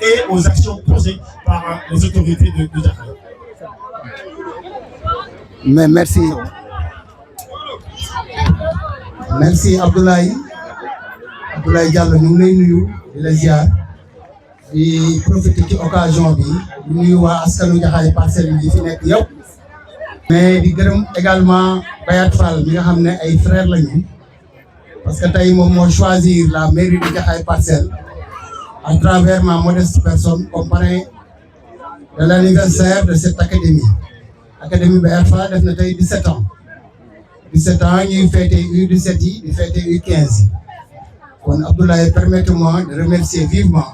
et aux actions posées par les autorités de Jakarta. Mais merci. Merci Abdoulaye Diallo ñu ngi lay nuyu di la ziar di profiter ci occasion bi di nuyu waa askanu Jaxaay Parcelles yi fi nekk yëpp. mais di gërëm également Bayat Fall mi nga xam ne ay frères lañu parce que tey moom moo choisir la mairie de Jaxaay Parcelles à travers ma modeste personne comme parrain de l'anniversaire de cette académie Bayat Fall def na tey 17 ans ñuy fêté U17 yi di fêté U15 yi kon Abdoulaye permettez-moi de remercier vivement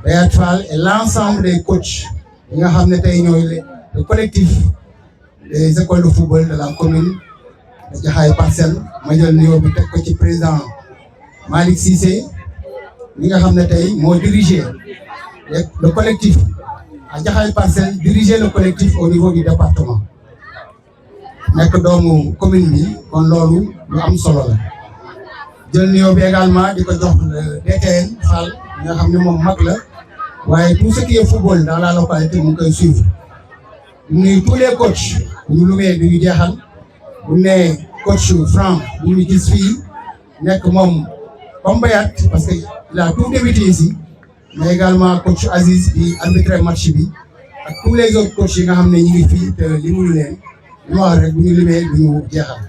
Bayat Fall et l'ensemble des coachs yi nga xam ne tey ñooy le collectif des écoles de football de la commune de Jaxaay Parcelles ma jël nuyoo bi teg ko ci président Malick Cissé mi nga xam ne tey moo dirigé le collectif à Jaxaay Parcelles, diriger le collectif au niveau du département nekk doomu commune bi kon loolu lu am solo la jël nuyoo bi également di ko jox le DTN Fall nga xam ne moom mag la waaye tout ce qui est football dans la localité mu ngi koy suivre nuyu tous les coachs bu ñu lumee du ñu jeexal bu ne coach Franck bu ñu gis fii nekk moom comme Bayat parce que il a tout débuté ici mais également coach Aziz bi arbitré match bi ak tous les autres coachs yi nga xam ne ñu ngi fii te limuñu leen ñu wax rek bu ñu limee du ñu jeexal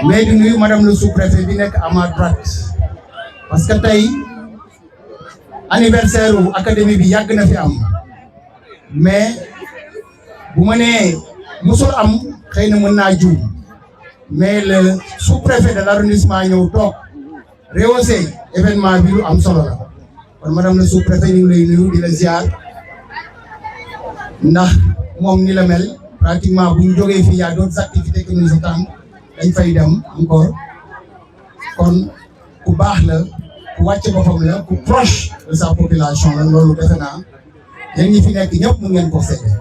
mais di nuyu madame le sous-préfet bi nekk à ma droite parce que tey anniversaire u académie bi yàgg na fi am mais bu ma nee musul am xëy na mën naa juum mais le sous-préfet de l'arrondissement ñëw toog rehausser événement bi lu am solo la kon madame le sous-préfet ñu ngi lay nuyu di la ziar ndax moom ni la mel pratiquement bu ñu jógee fii y a d'autres activités que nous attendons dañ fay dem encore kon ku baax la ku wàcce boppam la ku proche de sa population la loolu defe naa yéen ñi fi nekk ñëpp mu ngeen ko seede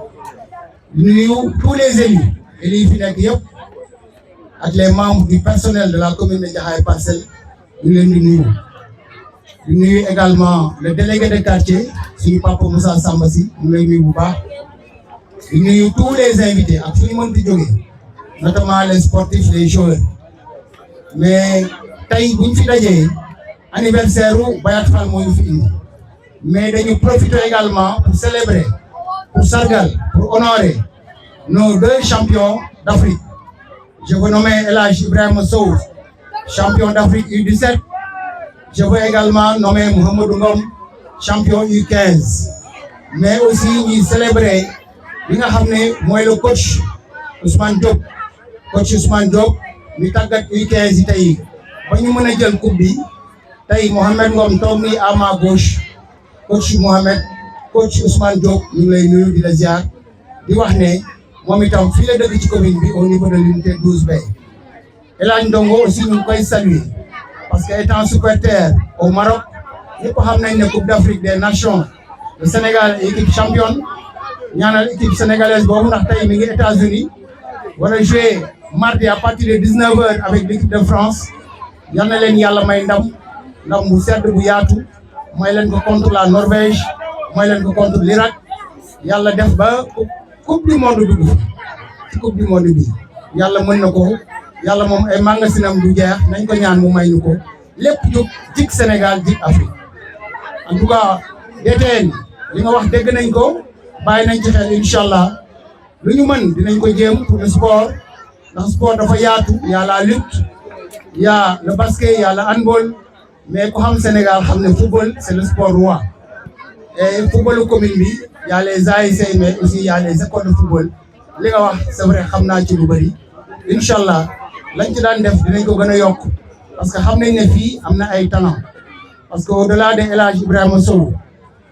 di nuyu tous les élus yi fi nekk yëpp ak les membres du personnel de la commune de Jaxaay Parcelles ñu leen di nuyu. di nuyu également le délégué de quartier suñu papa Moussa Samba Sy ñu lay nuyu bu baax di nuyu tous les invités ak fu ñu mën di jógee notamment les sportifs les joueurs mais tey buñ fi dajee anniversaire u Bayat Fall moo ñu fi indi mais dañu profiter également pour célébrer pour sargal pour honorer nos deux champions d'Afrique je veux nommer El Hadj Ibrahima Sow champion d'Afrique U17. Je veux également nommer Mouhamadou Ngom, champion U15. Mais aussi, nous célébrer, nous avons le coach Ousmane Diop. Coach Ousmane Diop, nous avons U15 ici. Quand nous avons le coupe, Mohamed Ngom tombe à ma gauche. Coach Ousmane Diop, nous l'avons dit, nous avons dit, moi, je suis filé de la commune au niveau de l'unité 12B. Et là, nous aussi, nous pouvons saluer. Parce qu'étant supporter au Maroc, nous avons une Coupe d'Afrique des Nations. Le Sénégal est équipe championne. Il y a une équipe sénégalaise qui est aux États-Unis. On va jouer mardi à partir de 19h avec l'équipe de France. Il y a une contre la Norvège, contre l'Irak. Il y a une Coupe du monde. Coupe du monde. Il y a yàlla moom ay magasinam du jeex nañ ko ñaan mu may ñu ko lépp jóg jik Sénégal jik Afrique en tout cas DTN li nga wax dégg nañ ko bàyyi nañ ci xel inchallah lu ñu mën dinañ ko jéem pour le sport ndax sport dafa yaatu y a la lutte y a le basket y a le handball mais ku xam Sénégal xam ne football c'est le sport roi et footballu commune bi y a les ASC mais aussi y a les écoles de football li nga wax c'est vrai xam naa ci lu bari inchallah lañ ci daan def dinañ ko gën a yokk parce que xam nañ ne fii am na ay talent parce que au-delà de El Hadj Ibrahima Sow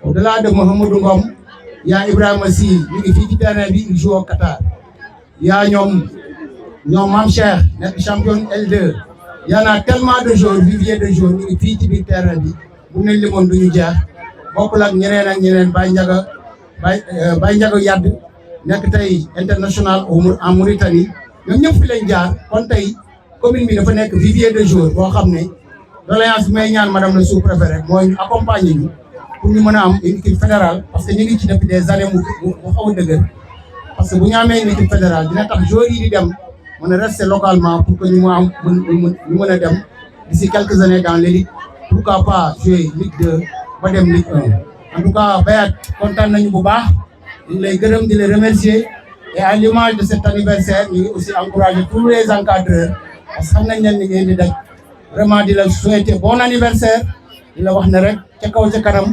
au-delà de Mouhamadou Ngom yaa Ibrahima Sy ñu ngi fii ci terrain bi il joue au Qatar yaa ñoom Mame Cheikh nekk champion L2 y en a tellement de joueurs vivier de joueurs ñu ngi fii ci biir terrain bi bu nañ limoon du ñu jeex bokkul ak ñeneen ak ñeneen Baye Ndiaga Yadd nekk tey international en Mauritanie ñoom ñëpp fi lañ jaar kon tey commune bi dafa nekk vivier de joueurs boo xam ne doléance bi may ñaan madame le sous-préfet rek mooy ñu accompagner ñu pour ñu mën a am une équipe fédérale parce que ñu ngi ci depuis des années mu xaw a dëgër parce que bu ñu amee une équipe fédérale dina tax joueurs yi di dem mën a rester localement pour que ñu mën a dem d'ici quelques années dans l'élite pourquoi pas jouer Ligue 2 ba dem Ligue 1 en tout cas Bayat kontaan nañu bu baax ñu lay gërëm di les remercier et à l'image de cet anniversaire ñu ngi aussi encourager tous les encadreurs parce que xam nañ leen ni ngeen di daj vraiment di la souhaiter bon anniversaire di la wax ne rek ca kaw ca kanam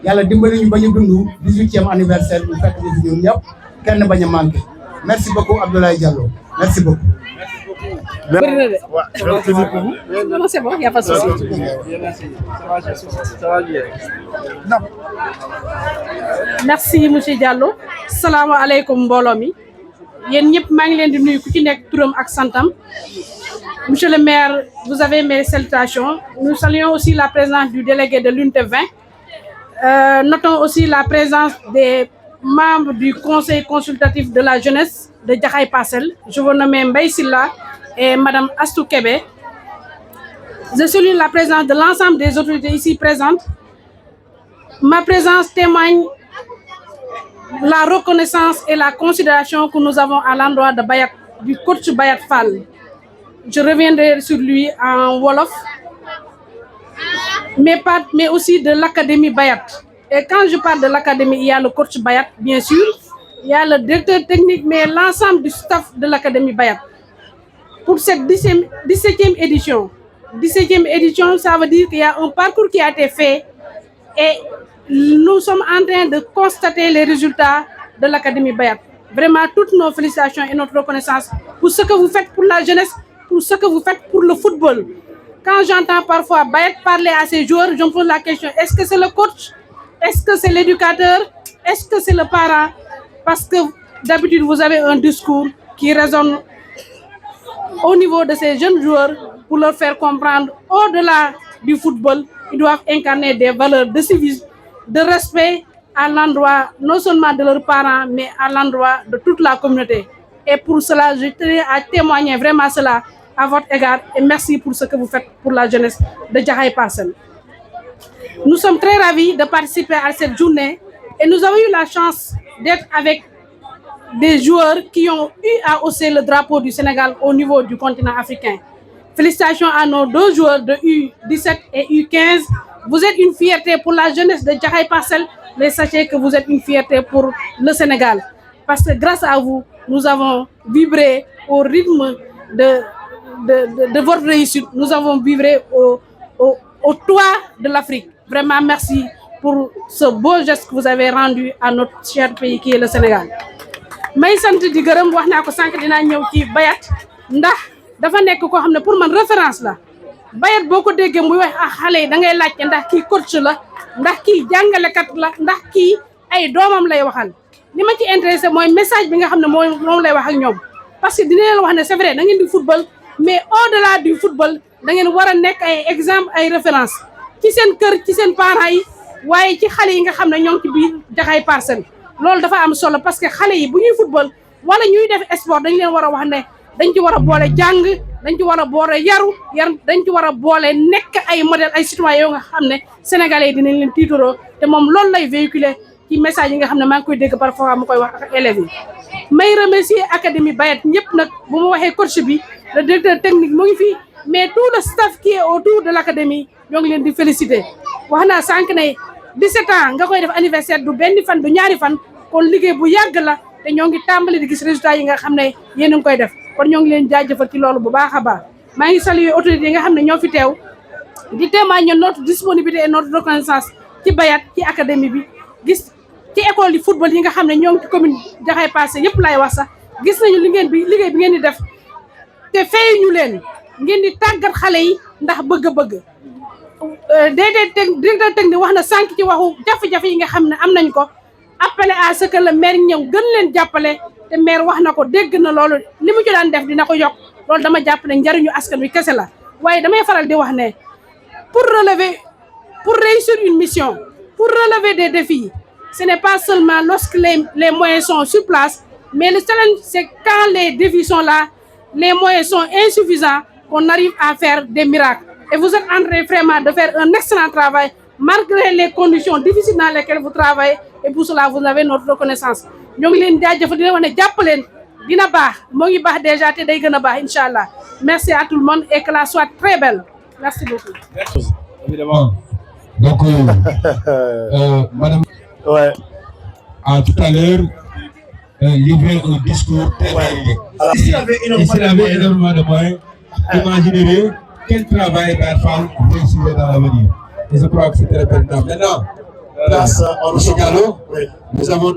yàlla dimbali ñu ba ñu dund 18e anniversaire bu fekk ñu fi ñun ñëpp kenn bañ a manqué merci beaucoup Abdoulaye Diallo merci beaucoup. Non, c'est bon, il n'y a pas de souci. Merci, M. Diallo. Salam alaikum, Mbolomi. Yen ñep ma ngi leen di nuyu ku ci nek turam ak santam. Monsieur le maire, vous avez mes salutations. Nous saluons aussi la présence du délégué de l'unité 20. Notons aussi la présence des membres du conseil consultatif de la jeunesse de Jaxaay Parcelles. Je vous nomme Mbaye Silla et Madame Astou Kébé. Je salue la présence de l'ensemble des autorités ici présentes. Ma présence témoigne la reconnaissance et la considération que nous avons à l'endroit de Bayat, du coach Bayat Fall. Je reviendrai sur lui en Wolof, mais aussi de l'Académie Bayat. Et quand je parle de l'Académie, il y a le coach Bayat, bien sûr, il y a le directeur technique, mais l'ensemble du staff de l'Académie Bayat. Pour cette 17e édition, 17e édition, ça veut dire qu'il y a un parcours qui a été fait et nous sommes en train de constater les résultats de l'Académie Bayat. Vraiment, toutes nos félicitations et notre reconnaissance pour ce que vous faites pour la jeunesse, pour ce que vous faites pour le football. Quand j'entends parfois Bayat parler à ses joueurs, je me pose la question, est-ce que c'est le coach? Est-ce que c'est l'éducateur? Est-ce que c'est le parent? Parce que d'habitude, vous avez un discours qui résonne au niveau de ces jeunes joueurs pour leur faire comprendre, au-delà du football, ils doivent incarner des valeurs de civisme, de respect à l'endroit non seulement de leurs parents, mais à l'endroit de toute la communauté. Et pour cela, je tenais à témoigner vraiment cela à votre égard et merci pour ce que vous faites pour la jeunesse de Jaxaay Parcelles. Nous sommes très ravis de participer à cette journée et nous avons eu la chance d'être avec des joueurs qui ont eu à hausser le drapeau du Sénégal au niveau du continent africain. Félicitations à nos deux joueurs de U17 et U15. Vous êtes une fierté pour la jeunesse de Jaxaay Parcelles, mais sachez que vous êtes une fierté pour le Sénégal. Parce que grâce à vous, nous avons vibré au rythme de votre réussite. Nous avons vibré au toit de l'Afrique. Vraiment, merci pour ce beau geste que vous avez rendu à notre cher pays qui est le Sénégal. may sant di gërëm wax naa ko sànq dinaa ñëw ci Bayat ndax dafa nekk koo xam ne pour man référence la Bayat boo ko déggee muy wax ak xale yi da ngay laajte ndax kii coach la ndax kii jàngalekat la ndax kii ay doomam lay waxal li ma ci intéressé mooy message bi nga xam ne moom lay wax ak ñoom parce que dina leen wax ne c'est vrai da ngeen di football mais au-delà du football da ngeen war a nekk ay exemple ay référence ci seen kër ci seen parents yi waaye ci xale yi nga xam ne ñoo ngi ci biir Jaxaay Parcelles loolu dafa am solo parce que xale yi bu ñuy football wala ñuy def sport dañ leen war a wax ne dañ ci war a boole jàng dañ ci war a boole yaru dañ ci war a boole nekk ay modèle ay citoyen yoo nga xam ne sénégalais yi dinañ leen tiitaroo te moom loolu lay véhiculer ci message yi nga xam ne maa ngi koy dégg parfois mu koy wax ak élèves yi. may remercier Académie Bayat ñëpp nag bu ma waxee coach bi le directeur technique mu ngi fi mais tout le staff qui est autour de l'académie ñoo ngi leen di féliciter wax naa sànq ne 17 ans nga koy def anniversaire du benn fan du ñaari fan. kon liggéey bu yàgg la te ñoo ngi tàmbali di gis résultats yi nga xam ne yéen a ngi koy def kon ñoo ngi leen jaajëfal ci loolu bu baax a baax maa ngi saluer autorités yi nga xam ne ñoo fi teew di témoigner notre disponibilité et notre reconnaissance ci Bayat ci académie bi gis ci école yi football yi nga xam ne ñoo ngi ci commune Jaxaay Parcelles yëpp laay wax sax gis nañu liggéey bi ngeen di def te fayuñu leen ngeen di tàggat xale yi ndax bëgg-bëgg directeur technique wax na sànq ci waxu jafe-jafe yi nga xam ne am nañ ko appelé à ce que le maire ñëw gën leen jàppale te maire wax na ko dégg na loolu li mu ci daan def dina ko yokk loolu dama jàpp ne njariñu askan wi kese la waaye damay faral di wax ne pour réussir une mission pour relever des défis ce n'est pas seulement lorsque les moyens sont sur place mais le challenge c'est quand les défis sont là les moyens sont insuffisants qu'on arrive à faire des miracles et vous êtes en train vraiment de faire un excellent travail malgré les conditions difficiles dans lesquelles vous travaillez, et pour cela vous avez notre reconnaissance. Ñoo ngi leen jaajëfal di leen wax ne jàpp leen dina baax moo ngi baax déjà te day gën a baax incha allah. Merci à tout le monde et que la soit très belle. Merci beaucoup. Évidemment. Donc, madame, Ouais. a tout à l'heure livré un discours très varié. S'il avait énormément de moyens, imaginez quel travail la femme réussirait dans l'avenir. Et je crois que c'est très pertinent. Maintenant, Grâce à Monsieur Gallo, oui. nous avons